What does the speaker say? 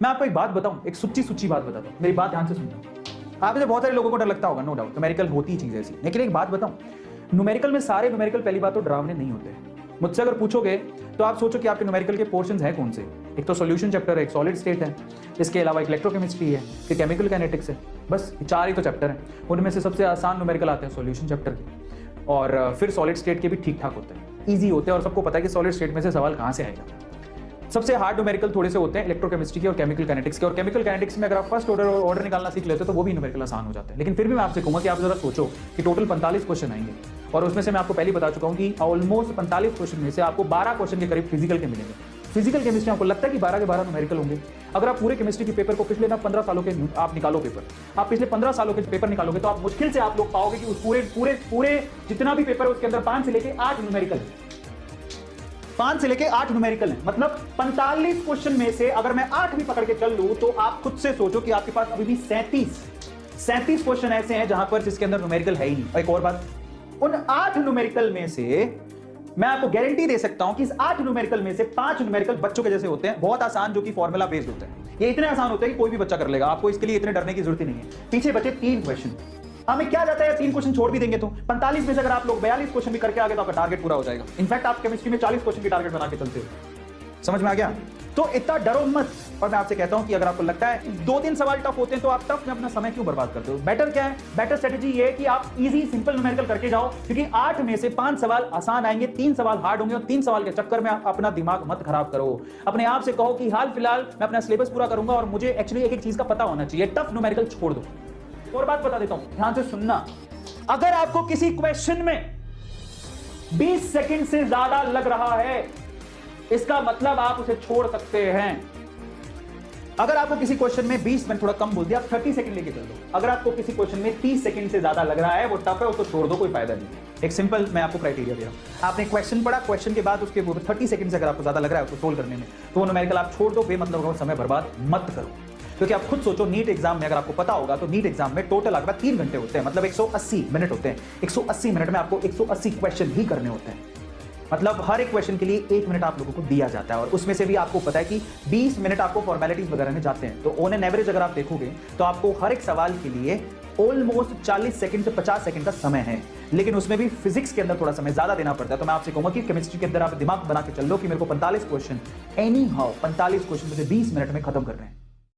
मैं आपको एक बात बताऊं, एक सुच्ची बात बताता हूं, मेरी बात ध्यान से सुनना। आप में से बहुत सारे लोगों को डर लगता होगा, नो डाउट, न्यूमेरिकल होती ही चीज ऐसी, लेकिन एक बात बताऊं, न्यूमेरिकल में सारे न्यूमेरिकल पहली बात तो डरावने नहीं होते। मुझसे अगर पूछोगे तो आप सोचो कि आपके न्यूमेरिकल के पोर्शंस हैं कौन से। एक तो सॉल्यूशन चैप्टर है, एक सॉलिड स्टेट है, इसके अलावा एक इलेक्ट्रोकेमिस्ट्री है, एक केमिकल काइनेटिक्स है, बस 4 ही तो चैप्टर हैं। उनमें से सबसे आसान न्यूमेरिकल आते हैं सॉल्यूशन चैप्टर के, और फिर सॉलिड स्टेट के भी ठीक ठाक होते हैं, ईजी होते हैं, और सबको पता है कि सॉलिड स्टेट में से सवाल कहाँ से आएगा। सबसे हार्ड न्यूमेरिकल थोड़े से होते हैं इलेक्ट्रोकेमिस्ट्री के और केमिकल काइनेटिक्स के, और केमिकल काइनेटिक्स में अगर आप फर्स्ट ऑर्डर निकालना सीख लेते हो तो वो भी न्यूमेरिकल आसान हो जाते हैं। लेकिन फिर भी मैं आपसे कहूंगा कि आप जरा सोचो कि टोटल 45 क्वेश्चन आएंगे, और उसमें से मैं आपको पहले बता चुका हूं कि ऑलमोस्ट 45 क्वेश्चन में से आपको 12 क्वेश्चन के करीब फिजिकल के मिलेंगे। फिजिकल केमिस्ट्री आपको लगता है कि 12 के 12 न्यूमेरिकल होंगे? अगर आप पूरे केमिस्ट्री के पेपर को पिछले 15 सालों के आप निकालो पेपर, आप पिछले 15 सालों के पेपर निकालोगे तो आप मुश्किल से आप लोग पाओगे कि उस पूरे जितना भी पेपर है उसके अंदर 5 से लेके 8 न्यूमेरिकल है। 5 से लेके 8 न्यूमेरिकल है, मतलब 45 क्वेश्चन में से अगर मैं 8 भी पकड़ के चल लूं तो आप खुद से सोचो कि आपके पास अभी भी 37 क्वेश्चन ऐसे हैं जहां पर जिसके अंदर न्यूमेरिकल है ही नहीं। और एक और बात, उन 8 न्यूमेरिकल में से मैं आपको गारंटी दे सकता हूं कि इस 8 न्यूमेरिकल में से 5 न्यूमेरिकल बच्चों के जैसे होते हैं, बहुत आसान, जो कि फॉर्मूला बेस्ड होते हैं। ये इतने आसान होते हैं कि कोई भी बच्चा कर लेगा, आपको इसके लिए इतने डरने की जरूरत ही नहीं है। पीछे बचे 3 क्वेश्चन, हमें क्या जाता है 3 क्वेश्चन छोड़ भी देंगे तो 45 में से अगर आप लोग 42 क्वेश्चन भी करके आ गए तो आपका टारगेट पूरा हो जाएगा। इनफैक्ट आप केमिस्ट्री में 40 क्वेश्चन की टारगेट बना के चलते हो। समझ में आ गया? तो इतना डरो मत। और मैं आपसे कहता हूं कि अगर आपको लगता है 2-3 सवाल टफ होते हैं तो आप टफ में अपना समय क्यों बर्बाद करते हो? बेटर क्या है? बेटर स्ट्रेटेजी ये है कि आप इजी सिंपल न्यूमेरिकल करके जाओ, क्योंकि 8 में से 5 सवाल आसान आएंगे, 3 सवाल हार्ड होंगे, और 3 सवाल के चक्कर में आप अपना दिमाग मत खराब करो। अपने आप से कहो कि हाल फिलहाल मैं अपना सिलेबस पूरा करूंगा और मुझे एक्चुअली एक चीज का पता होना चाहिए। टफ न्यूमेरिकल छोड़ दो। और बात बता देता हूं, ध्यान से सुनना, अगर आपको किसी क्वेश्चन में 20 सेकंड से ज्यादा लग रहा है, इसका मतलब आप उसे छोड़ सकते हैं। अगर आपको किसी क्वेश्चन में 20 मिनट थोड़ा कम बोल दिया, आप 30 सेकंड लेके चल दो। अगर आपको किसी क्वेश्चन में 30 सेकंड से ज्यादा लग रहा है, वो टफ है, उसको छोड़ दो, कोई फायदा नहीं। एक सिंपल मैं आपको क्राइटेरिया दे रहा हूं, आपने क्वेश्चन पढ़ा, क्वेश्चन के बाद उसके 30 सेकंड से अगर आपको ज्यादा लग रहा है उसको सोल्व करने में, तो वो न्यूमेरिकल आप छोड़ दो, बेमतलब समय बर्बाद मत करो। क्योंकि आप खुद सोचो, नीट एग्जाम में अगर आपको पता होगा तो नीट एग्जाम में टोटल आपका 3 घंटे होते हैं, मतलब 180 मिनट होते हैं। 180 मिनट में आपको 180 क्वेश्चन ही करने होते हैं, मतलब हर एक क्वेश्चन के लिए 1 मिनट आप लोगों को दिया जाता है, और उसमें से भी आपको पता है कि 20 मिनट आपको फॉर्मेलिटीज वगैरह में जाते हैं। तो ऑन एन एवरेज अगर आप देखोगे तो आपको हर एक सवाल के लिए ऑलमोस्ट 40 सेकंड से 50 सेकंड का समय है, लेकिन उसमें भी फिजिक्स के अंदर थोड़ा समय ज्यादा देना पड़ता है। तो मैं आपसे कहूंगा कि केमिस्ट्री के अंदर आप दिमाग बना के चल लो कि मेरे को 45 क्वेश्चन एनी हाउ 45 क्वेश्चन मुझे 20 मिनट में खत्म करने हैं।